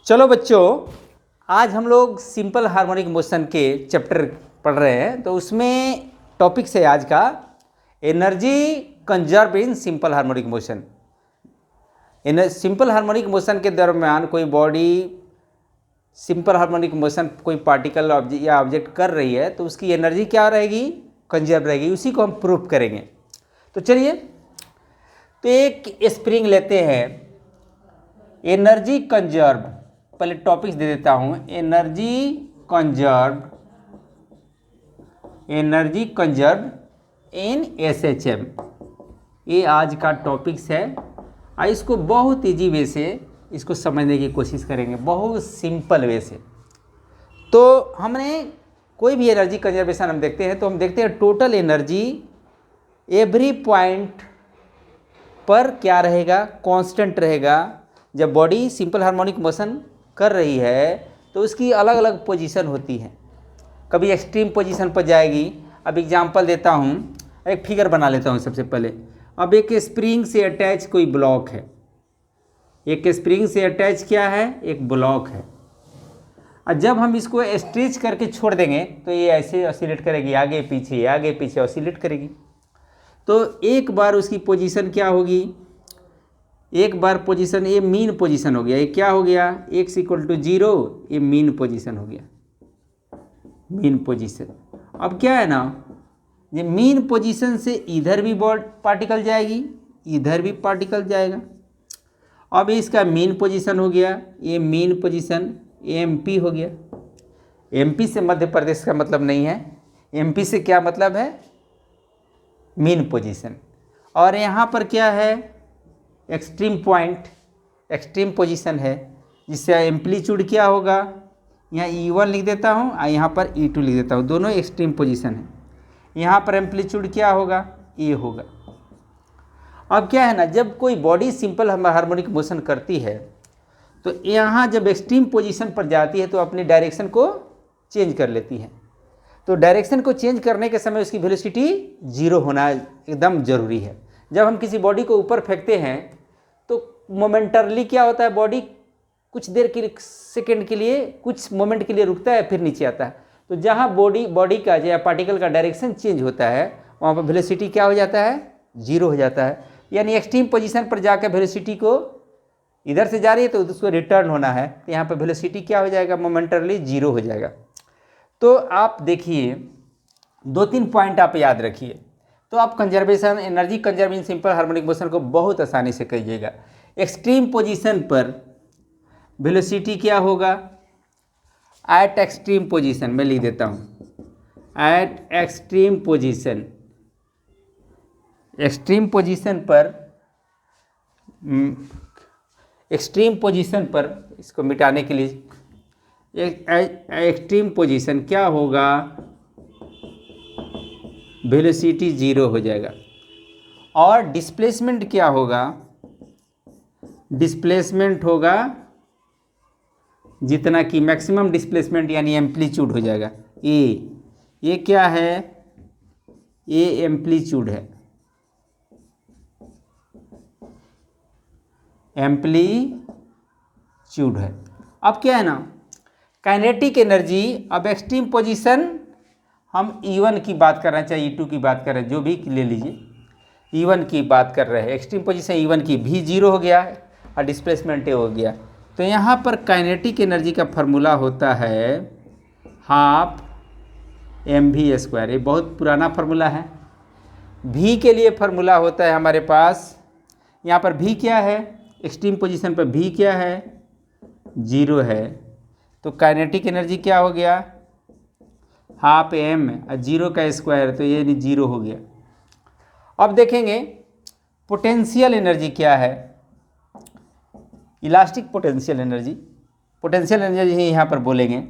चलो बच्चों, आज हम लोग सिंपल हार्मोनिक मोशन के चैप्टर पढ़ रहे हैं। तो उसमें टॉपिक है आज का energy conserve in simple harmonic motion. Simple harmonic motion के दरमियान कोई बॉडी सिंपल हार्मोनिक मोशन कोई पार्टिकल या ऑब्जेक्ट कर रही है तो उसकी एनर्जी क्या रहेगी, कंजर्व रहेगी। उसी को हम प्रूफ करेंगे। तो चलिए, तो एक स्प्रिंग लेते हैं, एनर्जी कंजर्व। पहले टॉपिक्स दे देता हूं, एनर्जी कंजर्व इन एसएचएम। ये आज का टॉपिक्स है। इसको बहुत इजी वे से इसको समझने की कोशिश करेंगे, बहुत सिंपल वे से। तो हमने कोई भी एनर्जी कंजर्वेशन हम देखते हैं तो हम देखते हैं टोटल एनर्जी एवरी पॉइंट पर क्या रहेगा, कांस्टेंट रहेगा। जब बॉडी सिंपल हार्मोनिक मोशन कर रही है तो उसकी अलग अलग पोजीशन होती है। कभी एक्सट्रीम पोजीशन पर जाएगी। अब एग्जांपल देता हूँ, एक फिगर बना लेता हूँ सबसे पहले। अब एक स्प्रिंग से अटैच कोई ब्लॉक है, एक स्प्रिंग से अटैच क्या है, एक ब्लॉक है। और जब हम इसको स्ट्रेच करके छोड़ देंगे तो ये ऐसे ऑसिलेट करेगी, आगे पीछे ऑसिलेट करेगी। तो एक बार उसकी पोजीशन क्या होगी, एक बार पोजीशन, ये मीन पोजीशन हो गया। ये क्या हो गया, x = 0, ये मीन पोजीशन हो गया, मीन पोजीशन। अब क्या है ना, ये मीन पोजीशन से इधर भी पार्टिकल जाएगी, इधर भी पार्टिकल जाएगा। अब इसका मीन पोजीशन हो गया, ये मीन पोजीशन MP हो गया। MP से मध्य प्रदेश का मतलब नहीं है, MP से क्या मतलब है, मीन पोजीशन। और यहाँ पर क्या है, एक्सट्रीम पॉइंट, एक्सट्रीम पोजीशन है, जिससे एम्पलीट्यूड क्या होगा, यहाँ E1 लिख देता हूँ और यहाँ पर E2 लिख देता हूँ, दोनों एक्सट्रीम पोजीशन है। यहाँ पर एम्पलीट्यूड क्या होगा, A होगा। अब क्या है ना, जब कोई बॉडी सिंपल हार्मोनिक मोशन करती है तो यहाँ जब एक्सट्रीम पोजीशन पर जाती है तो अपनी डायरेक्शन को चेंज कर लेती है। तो डायरेक्शन को चेंज करने के समय उसकी वेलोसिटी 0 होना एकदम ज़रूरी है। जब हम किसी बॉडी को ऊपर फेंकते हैं तो मोमेंटरली क्या होता है, बॉडी कुछ देर के लिए, सेकेंड के लिए, कुछ मोमेंट के लिए रुकता है, फिर नीचे आता है। तो जहाँ बॉडी का या पार्टिकल का डायरेक्शन चेंज होता है वहाँ पर वेलोसिटी क्या हो जाता है, 0 हो जाता है। यानी एक्सट्रीम पोजीशन पर जाकर वेलोसिटी को, इधर से जा रही है तो उसको रिटर्न होना है, तो यहाँ पर वेलोसिटी क्या हो जाएगा, मोमेंटरली 0 हो जाएगा। तो आप देखिए, 2-3 पॉइंट आप याद रखिए, तो आप conservation, energy conserve in simple harmonic motion को बहुत आसानी से कहिएगा। एक्सट्रीम पोजीशन पर वेलोसिटी क्या होगा, एट एक्सट्रीम पोजीशन, मैं लिख देता हूँ, eight extreme position, extreme position पर, एक्सट्रीम पोजीशन पर, इसको मिटाने के लिए एक्सट्रीम पोजीशन क्या होगा, वेलोसिटी 0 हो जाएगा। और डिस्प्लेसमेंट क्या होगा, डिस्प्लेसमेंट होगा जितना कि मैक्सिमम डिस्प्लेसमेंट यानी एम्पलीट्यूड हो जाएगा। ये क्या है, ये एम्पलीट्यूड है, एम्पलीट्यूड है। अब क्या है ना, काइनेटिक एनर्जी, अब एक्सट्रीम पोजीशन हम E1 की बात कर रहे हैं, चाहे E2 की बात कर रहे हैं, जो भी ले लीजिए, E1 की बात कर रहे हैं। एक्सट्रीम पोजीशन E1 की भी 0 हो गया है और डिस्प्लेसमेंट हो गया। तो यहाँ पर काइनेटिक एनर्जी का फार्मूला होता है 12 mv²। ये बहुत पुराना फार्मूला है। V के लिए फार्मूला होता है हमारे पास, यहाँ पर V क्या है, एक्सट्रीम पोजीशन पर V क्या है, 0 है। तो काइनेटिक एनर्जी क्या हो गया, 12 m और 0 का स्क्वायर, तो ये 0 हो गया। अब देखेंगे पोटेंशियल एनर्जी क्या है, elastic potential energy, potential energy ही यहाँ पर बोलेंगे।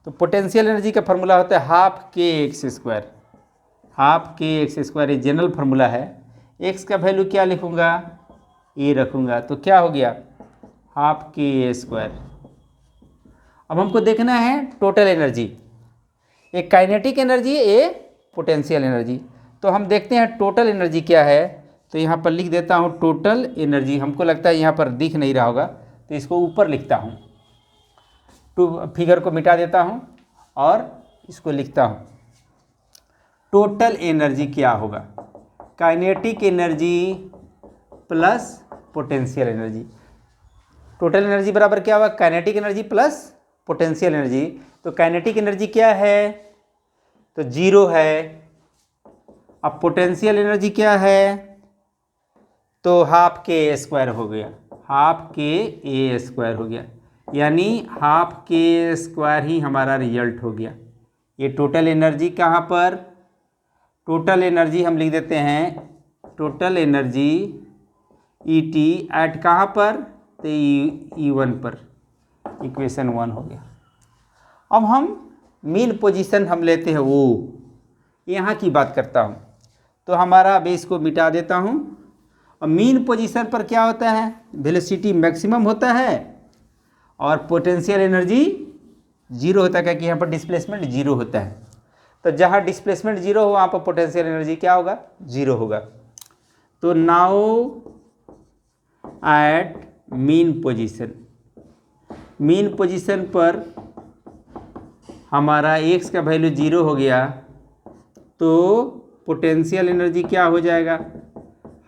तो पोटेंशियल एनर्जी का फार्मूला होता है 12kx², 12kx², ये जनरल फार्मूला है। x का वैल्यू क्या लिखूँगा, a रखूँगा, तो क्या हो गया, 12ka²। अब हमको देखना है टोटल एनर्जी, एक काइनेटिक एनर्जी, एक पोटेंशियल एनर्जी। तो हम देखते हैं टोटल एनर्जी क्या है। तो यहाँ पर लिख देता हूँ टोटल एनर्जी। हमको लगता है यहाँ पर दिख नहीं रहा होगा तो इसको ऊपर लिखता हूँ, फिगर को मिटा देता हूँ और इसको लिखता हूँ। टोटल एनर्जी क्या होगा? Kinetic energy plus potential energy. Total energy बराबर क्या होगा? Kinetic energy plus potential energy. तो काइनेटिक एनर्जी क्या है? तो 0 है। अब पोटेंशियल एनर्जी क्या है? तो हाफ के ए स्क्वायर हो गया, हाफ के ए स्क्वायर हो गया, यानी हाफ के स्क्वायर ही हमारा रिजल्ट हो गया। ये टोटल एनर्जी कहाँ पर? टोटल एनर्जी हम लिख देते हैं, टोटल एनर्जी ET एट कहाँ पर? तो E1 पर। इक्वेशन 1 हो गया। अब हम मीन पोजीशन हम लेते हैं, वो यहाँ की बात करता हूँ। तो हमारा बेस को मिटा देता हूँ। और मीन पोजीशन पर क्या होता है? वेलोसिटी मैक्सिमम होता है और पोटेंशियल एनर्जी 0 होता है, क्योंकि यहाँ पर डिस्प्लेसमेंट 0 होता है। तो जहाँ डिस्प्लेसमेंट 0 हो वहाँ पर पोटेंशियल एनर्जी क्या होगा? 0 होगा। तो नाउ एट मीन पोजीशन पर हमारा x का वैल्यू 0 हो गया, तो पोटेंशियल एनर्जी क्या हो जाएगा?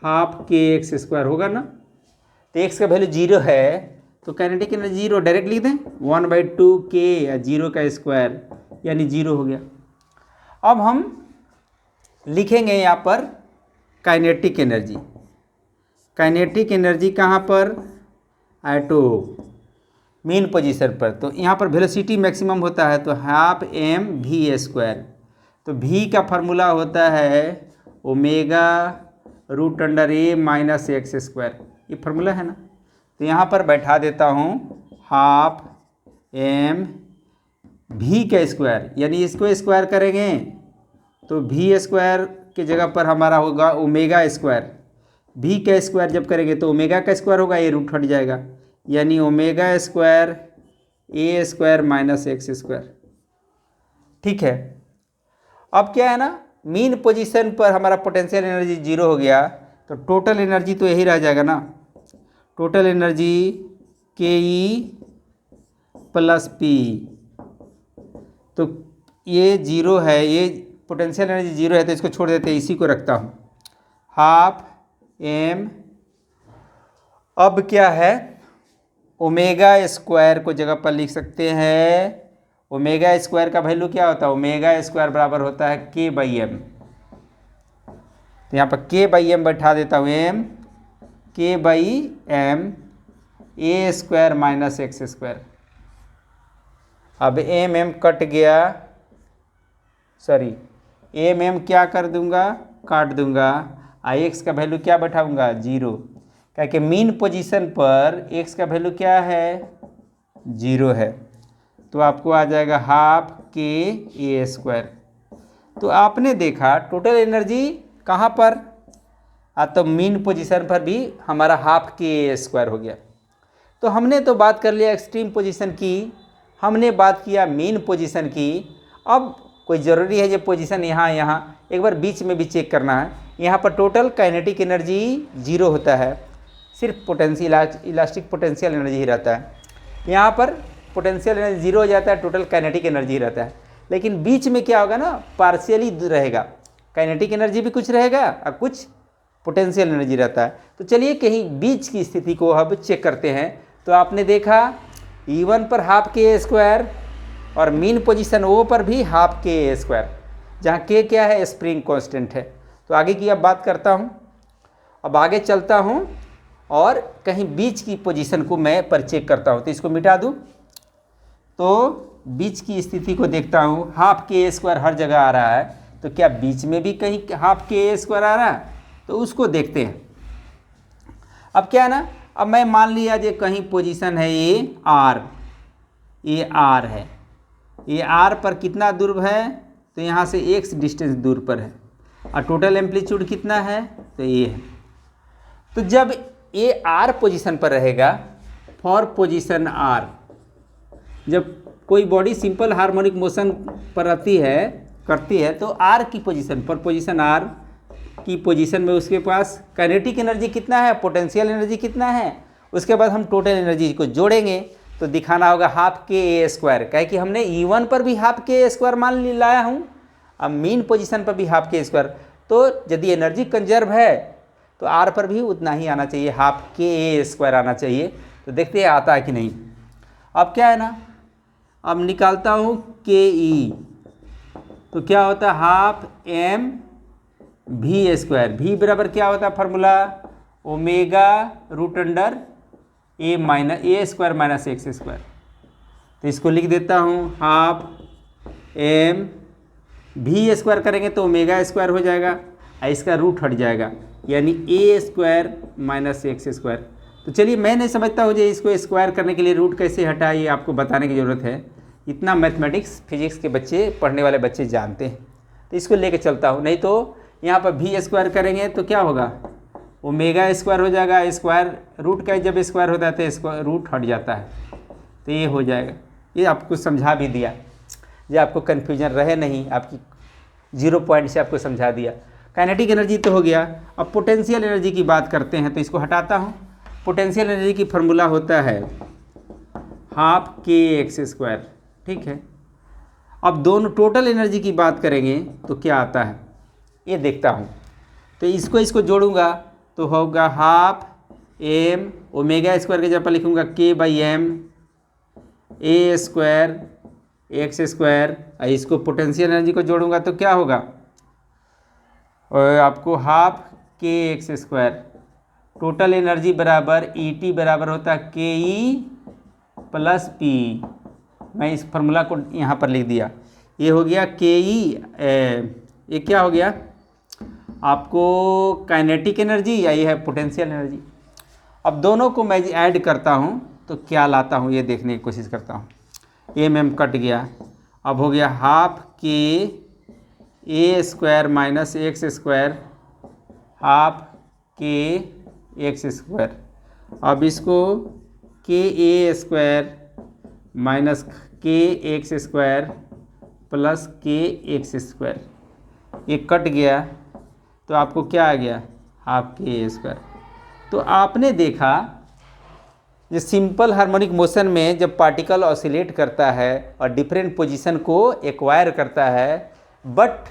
हाफ के एक्स स्क्वायर होगा ना। तो x का वैल्यू 0 है तो काइनेटिक एनर्जी 0 डायरेक्ट लिख दें, 1/2 के या 0 का स्क्वायर यानी 0 हो गया। अब हम लिखेंगे यहाँ पर काइनेटिक एनर्जी। काइनेटिक एनर्जी कहाँ पर? एटो मीन पोजीशन पर। तो यहाँ पर वेलोसिटी मैक्सिमम होता है, तो हाफ mv²। तो v का फार्मूला होता है ω√A-x²। ये फार्मूला है ना। तो यहाँ पर बैठा देता हूँ हाफ v का स्क्वायर, यानी इसको स्क्वायर करेंगे तो v² के जगह पर हमारा होगा ω²। v का स्क्वायर जब करेंगे तो ओमेगा का स्क्वायर होगा, ये रूट हट जाएगा, यानी ω² A² - x²। ठीक है। अब क्या है ना, मीन पोजीशन पर हमारा पोटेंशियल एनर्जी 0 हो गया, तो टोटल एनर्जी तो यही रह जाएगा ना। Total energy KE + P। तो ये 0 है, ये पोटेंशियल एनर्जी 0 है, तो इसको छोड़ देते हैं, इसी को रखता हूँ हाफ m। अब क्या है, ω² को जगह पर लिख सकते हैं। ω² का वैल्यू क्या होता है? ω² बराबर होता है K/m। तो यहाँ पर K/m बैठा देता हूँ, m K/m A² - x²। अब m कट गया, सॉरी m क्या कर दूंगा? काट दूंगा। x का वैल्यू क्या बैठाऊंगा? 0, क्योंकि मीन पोजीशन पर x का वैल्यू क्या है? 0 है। तो आपको आ जाएगा हाफ के A²। तो आपने देखा टोटल एनर्जी कहाँ पर? तो मीन पोजीशन पर भी हमारा हाफ के A² हो गया। तो हमने तो बात कर लिया एक्सट्रीम पोजीशन की, हमने बात किया मीन पोजीशन की। अब कोई ज़रूरी है जो पोजीशन यहाँ एक बार बीच में भी चेक करना है। यहाँ पर टोटल काइनेटिक एनर्जी 0 होता है, सिर्फ इलास्टिक पोटेंशियल एनर्जी ही रहता है। यहाँ पर पोटेंशियल एनर्जी 0 हो जाता है, टोटल काइनेटिक एनर्जी रहता है। लेकिन बीच में क्या होगा ना, पार्शियली रहेगा, काइनेटिक एनर्जी भी कुछ रहेगा और कुछ पोटेंशियल एनर्जी रहता है। तो चलिए कहीं बीच की स्थिति को अब चेक करते हैं। तो आपने देखा E1 पर हाफ के A² और मीन पोजीशन O पर भी हाफ के A², जहाँ K क्या है? स्प्रिंग कांस्टेंट है। तो आगे की अब बात करता हूँ। अब आगे चलता हूँ और कहीं बीच की पोजीशन को मैं पर चेक करता हूँ। तो इसको मिटा दूँ, तो बीच की स्थिति को देखता हूँ। हाफ के A² हर जगह आ रहा है, तो क्या बीच में भी कहीं हाफ के A² आ रहा है? तो उसको देखते हैं। अब क्या है ना, अब मैं मान लिया जो कहीं पोजीशन है ये R है, ये R पर कितना दूर है? तो यहाँ से x डिस्टेंस दूर पर है, और टोटल एम्पलीट्यूड कितना है? तो ये है। तो जब ये R पोजीशन पर रहेगा, फॉर पोजीशन R, जब कोई बॉडी सिंपल हार्मोनिक मोशन पर करती है तो R की पोजीशन पर, पोजीशन R की पोजीशन में उसके पास काइनेटिक एनर्जी कितना है, पोटेंशियल एनर्जी कितना है, उसके बाद हम टोटल एनर्जी को जोड़ेंगे। तो दिखाना होगा हाफ के ए स्क्वायर, कहे कि हमने E1 पर भी हाफ के ए स्क्वायर मान लाया हूँ, अब मीन पोजीशन पर भी हाफ के ए स्क्वायर, तो यदि एनर्जी कंजर्व है तो आर पर भी उतना ही आना चाहिए, हाफ के ए स्क्वायर आना चाहिए। तो देखते हैं आता है कि नहीं। अब क्या है ना, अब निकालता हूँ के ई, तो क्या होता है हाफ एम भी स्क्वायर, भी बराबर क्या होता है फार्मूला, ओमेगा रूट अंडर ए स्क्वायर माइनस एक्स स्क्वायर। तो इसको लिख देता हूँ हाफ एम भी स्क्वायर करेंगे तो ओमेगा स्क्वायर हो जाएगा और इसका रूट हट जाएगा, यानी ए स्क्वायर माइनस एक्स स्क्वायर। तो चलिए मैं नहीं समझता हूँ जी इसको स्क्वायर करने के लिए रूट कैसे हटा, ये आपको बताने की ज़रूरत है, इतना मैथमेटिक्स फिजिक्स के बच्चे पढ़ने वाले बच्चे जानते हैं। तो इसको लेके चलता हूँ, नहीं तो यहाँ पर भी स्क्वायर करेंगे तो क्या होगा, ओमेगा स्क्वायर हो जाएगा, स्क्वायर रूट का जब स्क्वायर होता है तो स्क्वायर रूट हट जाता है, तो ये हो जाएगा। ये आपको समझा भी दिया, ये आपको कन्फ्यूजन रहे नहीं, आपकी 0 पॉइंट से आपको समझा दिया। काइनेटिक एनर्जी तो हो गया, अब पोटेंशियल एनर्जी की बात करते हैं, तो इसको हटाता हूँ। पोटेंशियल एनर्जी की फार्मूला होता है हाफ के एक्स स्क्वायर, ठीक है। अब दोनों टोटल एनर्जी की बात करेंगे तो क्या आता है ये देखता हूँ, तो इसको जोड़ूंगा तो होगा हाफ एम ओमेगा स्क्वायर के जगह पर लिखूँगा K by M A square X square, इसको पोटेंशियल एनर्जी को जोड़ूंगा तो क्या होगा, और आपको half K X square, total energy बराबर ई टी बराबर होता है के ई प्लस पी। मैं इस फार्मूला को यहाँ पर लिख दिया, ये हो गया के ई, ये क्या हो गया आपको काइनेटिक एनर्जी, या ये है पोटेंशियल एनर्जी। अब दोनों को मैं ऐड करता हूँ तो क्या लाता हूँ ये देखने की कोशिश करता हूँ। एम कट गया, अब हो गया half K A square minus X square half K X square. अब इसको K A square minus K X square plus K X square, ये कट गया तो आपको क्या आ गया हाफ के ए स्क्वायर। तो आपने देखा ये सिंपल हार्मोनिक मोशन में जब पार्टिकल ऑसिलेट करता है और डिफरेंट पोजीशन को एक्वायर करता है, but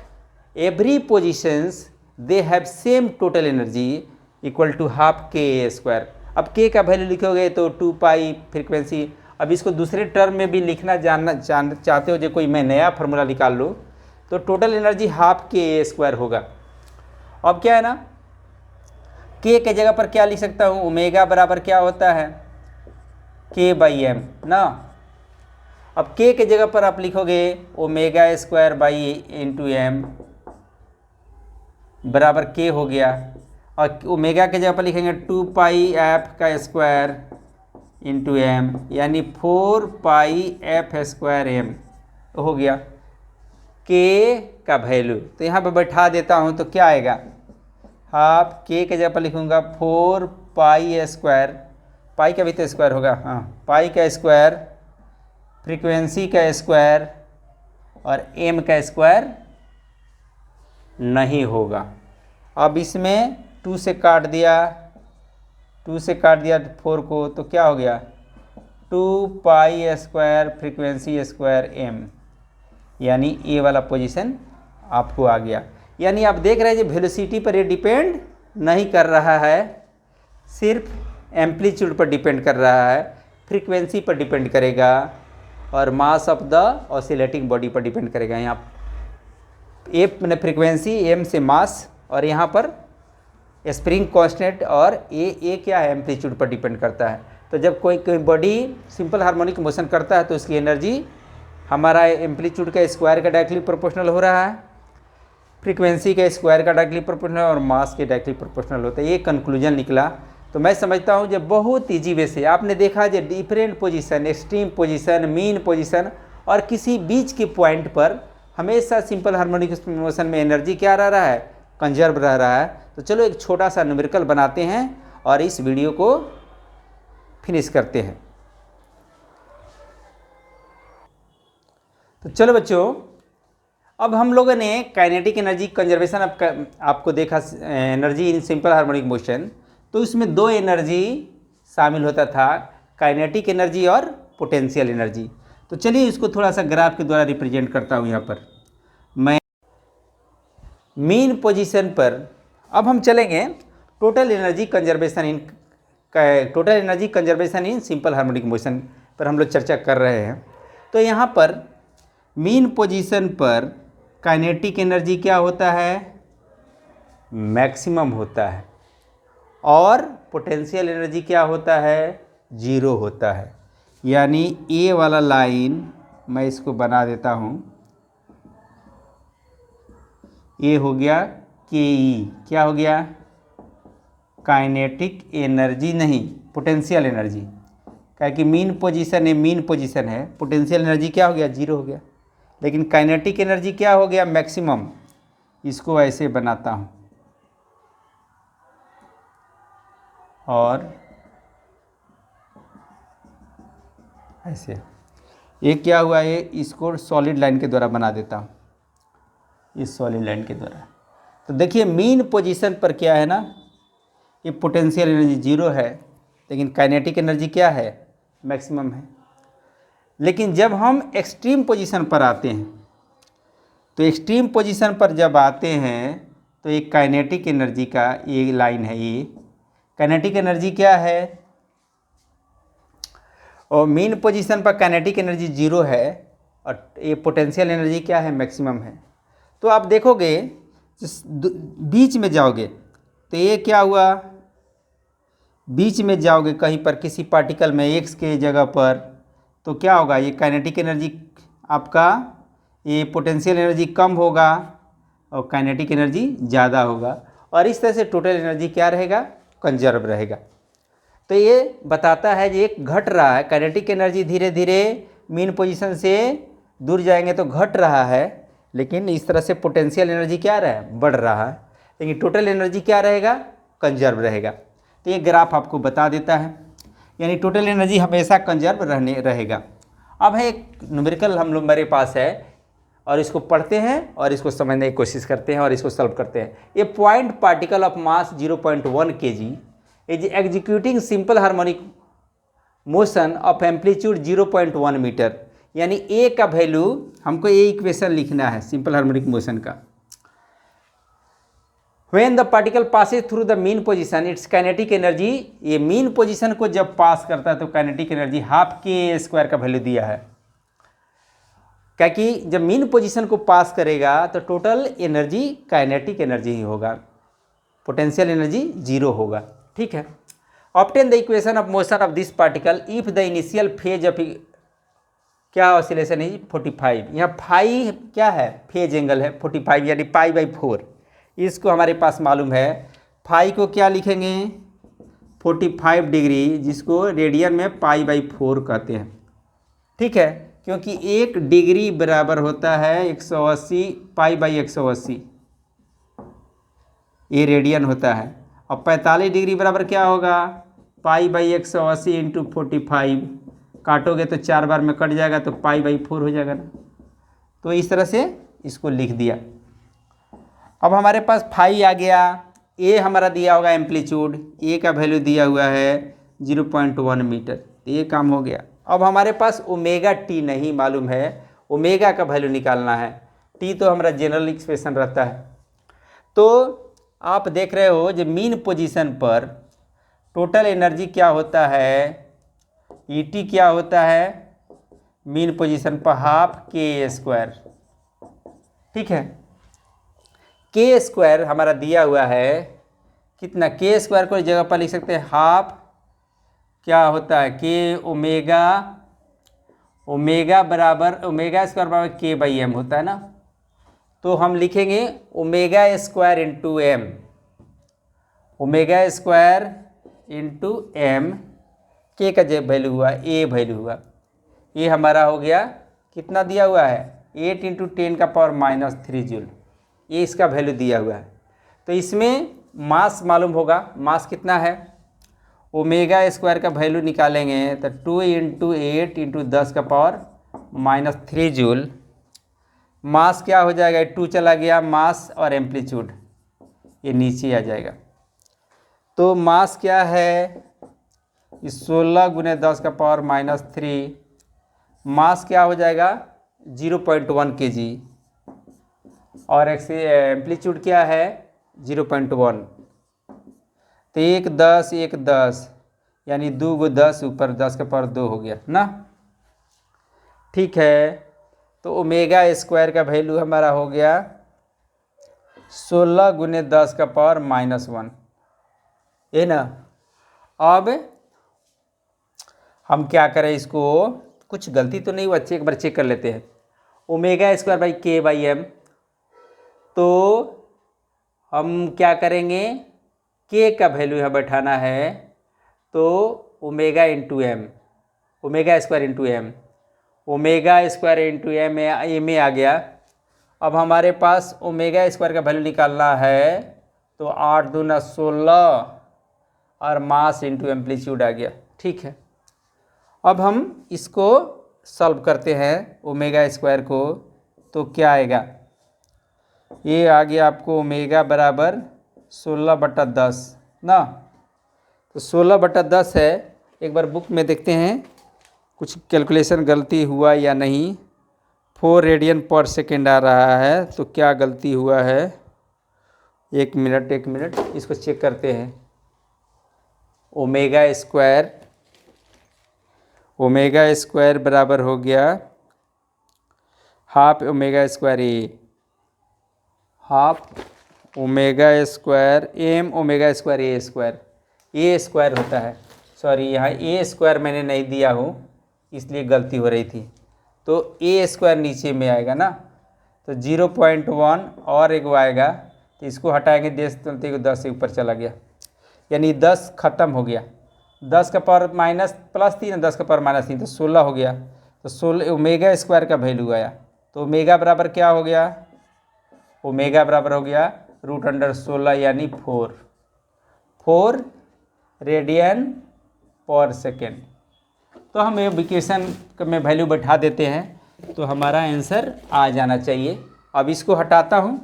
every positions they have same total energy equal to half K A square. अब के का वैल्यू लिखोगे तो 2 पाई फ्रीक्वेंसी। अब इसको दूसरे टर्म में भी लिखना चाहते हो जो कोई मैं नया फार्मूला निकाल लूँ तो total energy half K A square होगा। अब क्या है ना, के के जगह पर क्या लिख सकता हूँ, ओमेगा बराबर क्या होता है के बाई एम ना। अब के के जगह पर आप लिखोगे omega square by into M बराबर के हो गया, और ओमेगा के जगह पर लिखेंगे 2 पाई एफ का स्क्वायर इंटू एम, यानी 4 पाई एफ स्क्वायर एम हो गया के का वैल्यू। तो यहाँ पर बैठा देता हूँ तो क्या आएगा, हाफ के जगह पर लिखूँगा 4 पाई स्क्वायर, पाई का भी तो स्क्वायर होगा, हाँ पाई का स्क्वायर फ्रीक्वेंसी का स्क्वायर और एम का स्क्वायर नहीं होगा। अब इसमें 2 से काट दिया 4 को, तो क्या हो गया 2 pi square frequency square M, यानी ए वाला पोजीशन आपको आ गया। यानी आप देख रहे हैं कि वेलोसिटी पर ये डिपेंड नहीं कर रहा है, सिर्फ एम्पलीट्यूड पर डिपेंड कर रहा है, फ्रीक्वेंसी पर डिपेंड करेगा और mass of the oscillating body पर डिपेंड करेगा। यहाँ ए मैंने फ्रीक्वेंसी, एम से मास, और यहाँ पर स्प्रिंग कांस्टेंट और ए क्या है एम्पलीट्यूड पर डिपेंड करता है। तो जब कोई बॉडी सिंपल हार्मोनिक मोशन करता है तो उसकी एनर्जी हमारा एम्पलीट्यूड का स्क्वायर का डायरेक्टली प्रोपोर्शनल हो रहा है, फ्रीक्वेंसी का स्क्वायर का डायरेक्टली प्रोपोर्शनल और मास के डायरेक्टली प्रोपोर्शनल होता है। ये कंक्लूजन निकला। तो मैं समझता हूँ जब बहुत ईजी वे से आपने देखा जो different position, extreme position, mean position और किसी बीच के पॉइंट पर हमेशा सिंपल हार्मोनिक मोशन में एनर्जी क्या रह रहा है, कंजर्व रह रहा है। तो चलो एक छोटा सा न्यूमेरिकल बनाते हैं और इस वीडियो को फिनिश करते हैं। तो चलो बच्चों, अब हम लोगों ने काइनेटिक एनर्जी कंजर्वेशन आपको देखा, energy in simple harmonic motion, तो इसमें 2 एनर्जी शामिल होता था, काइनेटिक एनर्जी और पोटेंशियल एनर्जी। तो चलिए इसको थोड़ा सा ग्राफ के द्वारा रिप्रेजेंट करता हूँ। यहाँ पर मैं मीन पोजीशन पर अब हम चलेंगे total energy conservation in simple harmonic motion पर हम लोग चर्चा कर रहे हैं। तो यहाँ पर मीन पोजीशन पर काइनेटिक एनर्जी क्या होता है, मैक्सिमम होता है, और पोटेंशियल एनर्जी क्या होता है, जीरो होता है। यानी ए वाला लाइन मैं इसको बना देता हूँ, ये हो गया के ई, क्या हो गया, काइनेटिक एनर्जी नहीं पोटेंशियल एनर्जी, क्या कि मीन पोजीशन है, पोटेंशियल एनर्जी क्या हो गया, जीरो हो गया। लेकिन काइनेटिक एनर्जी क्या हो गया, मैक्सिमम। इसको ऐसे बनाता हूँ और ऐसे, ये क्या हुआ, ये इसको सॉलिड लाइन के द्वारा बना देता हूँ, इस सॉलिड लाइन के द्वारा। तो देखिए मीन पोजीशन पर क्या है ना, ये पोटेंशियल एनर्जी जीरो है, लेकिन काइनेटिक एनर्जी क्या है, मैक्सिमम है। लेकिन जब हम एक्सट्रीम पोजीशन पर आते हैं, तो एक्सट्रीम पोजीशन पर जब आते हैं तो एक काइनेटिक एनर्जी का ये लाइन है, ये काइनेटिक एनर्जी क्या है, और मीन पोजीशन पर काइनेटिक एनर्जी जीरो है और ये पोटेंशियल एनर्जी क्या है, मैक्सिमम है। तो आप देखोगे बीच में जाओगे तो ये क्या हुआ, बीच में जाओगे कहीं पर किसी पार्टिकल में एक्स के जगह पर, तो क्या होगा, ये काइनेटिक एनर्जी आपका, ये पोटेंशियल एनर्जी कम होगा और काइनेटिक एनर्जी ज़्यादा होगा, और इस तरह से टोटल एनर्जी क्या रहेगा, कंजर्व रहेगा। तो ये बताता है कि एक घट रहा है, काइनेटिक एनर्जी धीरे धीरे मीन पोजीशन से दूर जाएंगे तो घट रहा है, लेकिन इस तरह से पोटेंशियल एनर्जी क्या रहा है, बढ़ रहा है, लेकिन टोटल एनर्जी क्या रहेगा, कंजर्व रहेगा। तो ये ग्राफ आपको बता देता है, यानी टोटल एनर्जी हमेशा कंजर्व रहेगा। अब है एक न्यूमेरिकल हम लोग मेरे पास है, और इसको पढ़ते हैं और इसको समझने की कोशिश करते हैं और इसको सॉल्व करते हैं। A point particle of mass 0.1 kg is executing simple harmonic motion of amplitude 0.1 metre. यानी ए का वैल्यू, हमको ये इक्वेशन लिखना है सिंपल हार्मोनिक मोशन का। When the particle passes through the mean position, its kinetic energy, ये mean position को जब पास करता है तो काइनेटिक एनर्जी हाफ के स्क्वायर का वैल्यू दिया है, क्या कि जब मीन पोजीशन को पास करेगा तो टोटल एनर्जी काइनेटिक एनर्जी ही होगा, पोटेंशियल एनर्जी जीरो होगा। ठीक है, obtain the equation of motion of this particle if the initial phase of क्या ऑसिलेशन इज 45। यहाँ फाई क्या है, फेज एंगल है 45, यानी π/4। इसको हमारे पास मालूम है, फाई को क्या लिखेंगे, 45 डिग्री, जिसको रेडियन में π/4 कहते हैं। ठीक है, क्योंकि 1 डिग्री बराबर होता है 180, π/180, ये रेडियन होता है। और 45 डिग्री बराबर क्या होगा, π/180 इंटू 45, काटोगे तो 4 बार में कट जाएगा तो π/4 हो जाएगा ना। तो इस तरह से इसको लिख दिया। अब हमारे पास फाई आ गया, ए हमारा दिया होगा एम्पलीट्यूड, ए का वैल्यू दिया हुआ है 0.1 मीटर, तो ये काम हो गया। अब हमारे पास ओमेगा टी नहीं मालूम है, ओमेगा का वैल्यू निकालना है। टी तो हमारा जनरल एक्सप्रेशन रहता है। तो आप देख रहे हो जब मीन पोजीशन पर टोटल एनर्जी क्या होता है, ईटी क्या होता है, मीन पोजीशन पर हाफ के स्क्वायर। ठीक है, के स्क्वायर हमारा दिया हुआ है कितना, के स्क्वायर को इस जगह पर लिख सकते हैं हाफ, क्या होता है के ओमेगा, ओमेगा बराबर, ओमेगा स्क्वायर बराबर k/m होता है ना। तो हम लिखेंगे omega square into M, omega square into M, K का जो वैल्यू हुआ ए वैल्यू हुआ, ये हमारा हो गया कितना दिया हुआ है 8 × 10⁻³ जूल, ये इसका वैल्यू दिया हुआ है। तो इसमें मास मालूम होगा, मास कितना है, ओमेगा स्क्वायर का वैल्यू निकालेंगे तो 2 × 8 × 10⁻³ जूल। मास क्या हो जाएगा, 2 चला गया, मास और एम्पलीट्यूड ये नीचे आ जाएगा। तो मास क्या है, 16 × 10⁻³ मास क्या हो जाएगा 0.1 kg और एम्पलीट्यूड क्या है 0.1। तो 1 10 1 10 यानी 2 को 10 ऊपर 10 का पावर 2 हो गया ना। ठीक है, तो ओमेगा स्क्वायर का वैल्यू हमारा हो गया 16 गुने 10 का पावर -1, ये ना। अब हम क्या करें, इसको कुछ गलती तो नहीं हुआ, एक बार चेक कर लेते हैं। ओमेगा स्क्वायर बाई के बाई एम, तो हम क्या करेंगे, के का वैल्यू यहाँ बैठाना है, तो omega into M, omega square into M, omega square into M में आ गया। अब हमारे पास ओमेगा स्क्वायर का वैल्यू निकालना है, तो 8 दूना 16 और मास इंटू एम्पलीट्यूड आ गया। ठीक है, अब हम इसको सॉल्व करते हैं ओमेगा स्क्वायर को, तो क्या आएगा, ये आ गया आपको ओमेगा बराबर 16/10 ना। तो 16/10 है, एक बार बुक में देखते हैं कुछ कैलकुलेशन गलती हुआ या नहीं। 4 रेडियन पर सेकेंड आ रहा है, तो क्या गलती हुआ है, एक मिनट इसको चेक करते हैं। ओमेगा स्क्वायर बराबर हो गया half omega square A, half omega square M omega square A square होता है। सॉरी, यहाँ ए स्क्वायर मैंने नहीं दिया हूँ, इसलिए गलती हो रही थी। तो ए स्क्वायर नीचे में आएगा ना, तो 0.1 और एक आएगा, तो इसको हटाएंगे, 10 से ऊपर चला गया, यानी 10 ख़त्म हो गया। 10 का पावर +3 10 का पावर -3, तो 16 हो गया। तो 16 ओमेगा स्क्वायर का वैल्यू आया, तो ओमेगा बराबर क्या हो गया, ओमेगा बराबर हो गया √16 यानी 4 रेडियन पर सेकेंड। तो हम इक्वेशन में वैल्यू बैठा देते हैं, तो हमारा आंसर आ जाना चाहिए। अब इसको हटाता हूँ,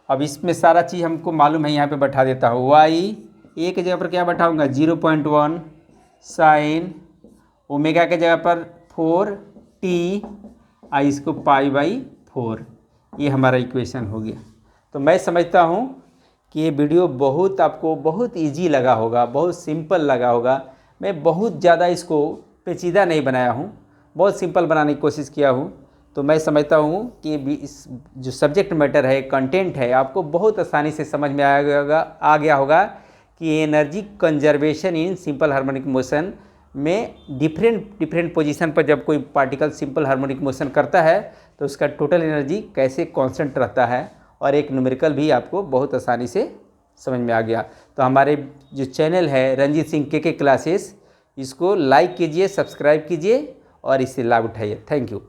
अब इसमें सारा चीज़ हमको मालूम है, यहाँ पे बैठा देता हूँ। वाई ए के जगह पर क्या बैठाऊँगा 0.1 साइन ओमेगा के जगह पर 4t आई इसको π/4, ये हमारा इक्वेशन हो गया। तो मैं समझता हूँ कि ये वीडियो आपको बहुत इजी लगा होगा, बहुत सिंपल लगा होगा। मैं बहुत ज़्यादा इसको पेचीदा नहीं बनाया हूँ, बहुत सिंपल बनाने की कोशिश किया हूँ। तो मैं समझता हूँ कि इस जो सब्जेक्ट मैटर है, कंटेंट है, आपको बहुत आसानी से समझ में आ गया होगा कि energy conservation in simple harmonic motion में डिफरेंट पोजीशन पर जब कोई पार्टिकल सिंपल हार्मोनिक मोशन करता है, तो उसका टोटल एनर्जी कैसे कांस्टेंट रहता है, और एक न्यूमेरिकल भी आपको बहुत आसानी से समझ में आ गया। तो हमारे जो चैनल है रंजीत सिंह के क्लासेस, इसको लाइक कीजिए, सब्सक्राइब कीजिए और इससे लाभ उठाइए। Thank you.